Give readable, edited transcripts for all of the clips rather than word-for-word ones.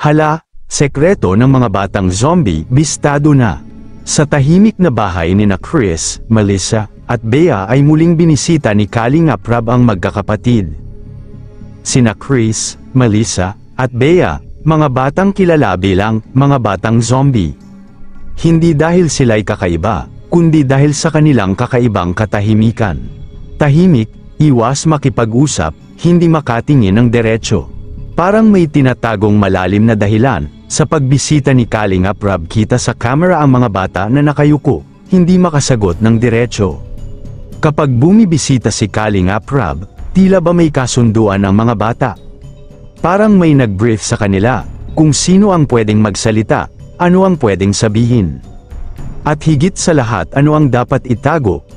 Hala, sekreto ng mga batang zombie, bistado na. Sa tahimik na bahay ni na Chris, Melissa, at Bea ay muling binisita ni Kalingap Rab ang magkakapatid. Sina Chris, Melissa, at Bea, mga batang kilala bilang mga batang zombie. Hindi dahil sila'y kakaiba, kundi dahil sa kanilang kakaibang katahimikan. Tahimik, iwas makipag-usap, hindi makatingin ng diretsyo. Parang may tinatagong malalim na dahilan. Sa pagbisita ni Kalingap Rab, kita sa camera ang mga bata na nakayuko, hindi makasagot ng diretsyo. Kapag bumibisita si Kalingap Rab, tila ba may kasunduan ang mga bata. Parang may nag-brief sa kanila, kung sino ang pwedeng magsalita, ano ang pwedeng sabihin. At higit sa lahat, ano ang dapat itago.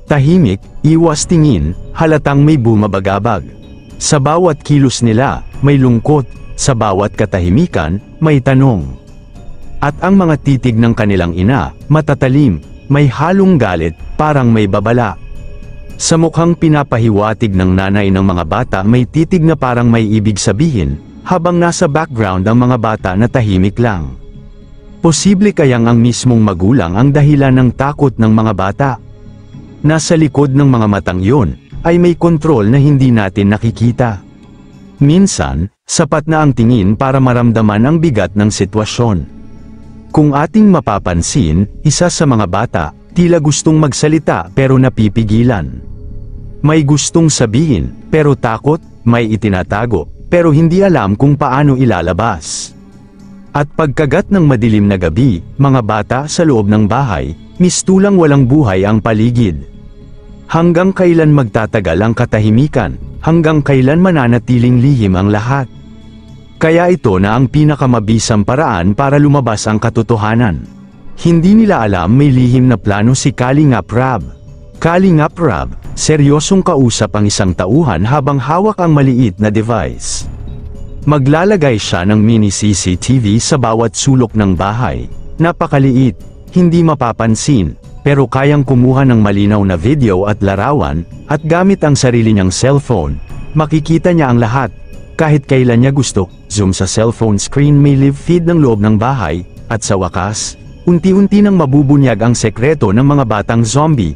Tahimik, iwas tingin, halatang may bumabagabag. Sa bawat kilos nila, may lungkot, sa bawat katahimikan, may tanong. At ang mga titig ng kanilang ina, matatalim, may halong galit, parang may babala. Sa mukhang pinapahiwatig ng nanay ng mga bata, may titig na parang may ibig sabihin, habang nasa background ang mga bata na tahimik lang. Posible kayang ang mismong magulang ang dahilan ng takot ng mga bata? Nasa likod ng mga matang yon, ay may kontrol na hindi natin nakikita. Minsan, sapat na ang tingin para maramdaman ang bigat ng sitwasyon. Kung ating mapapansin, isa sa mga bata, tila gustong magsalita pero napipigilan. May gustong sabihin, pero takot, may itinatago, pero hindi alam kung paano ilalabas. At pagkagat ng madilim na gabi, mga bata sa loob ng bahay, mistulang walang buhay ang paligid. Hanggang kailan magtatagal ang katahimikan, hanggang kailan mananatiling lihim ang lahat. Kaya ito na ang pinakamabisang paraan para lumabas ang katotohanan. Hindi nila alam may lihim na plano si Kalingap Rab. Kalingap Rab, seryosong kausap ang isang tauhan habang hawak ang maliit na device. Maglalagay siya ng mini CCTV sa bawat sulok ng bahay. Napakaliit, hindi mapapansin, pero kayang kumuha ng malinaw na video at larawan, at gamit ang sarili niyang cellphone, makikita niya ang lahat. Kahit kailan niya gusto, zoom sa cellphone screen, may live feed ng loob ng bahay, at sa wakas, unti-unti nang mabubunyag ang sekreto ng mga batang zombie,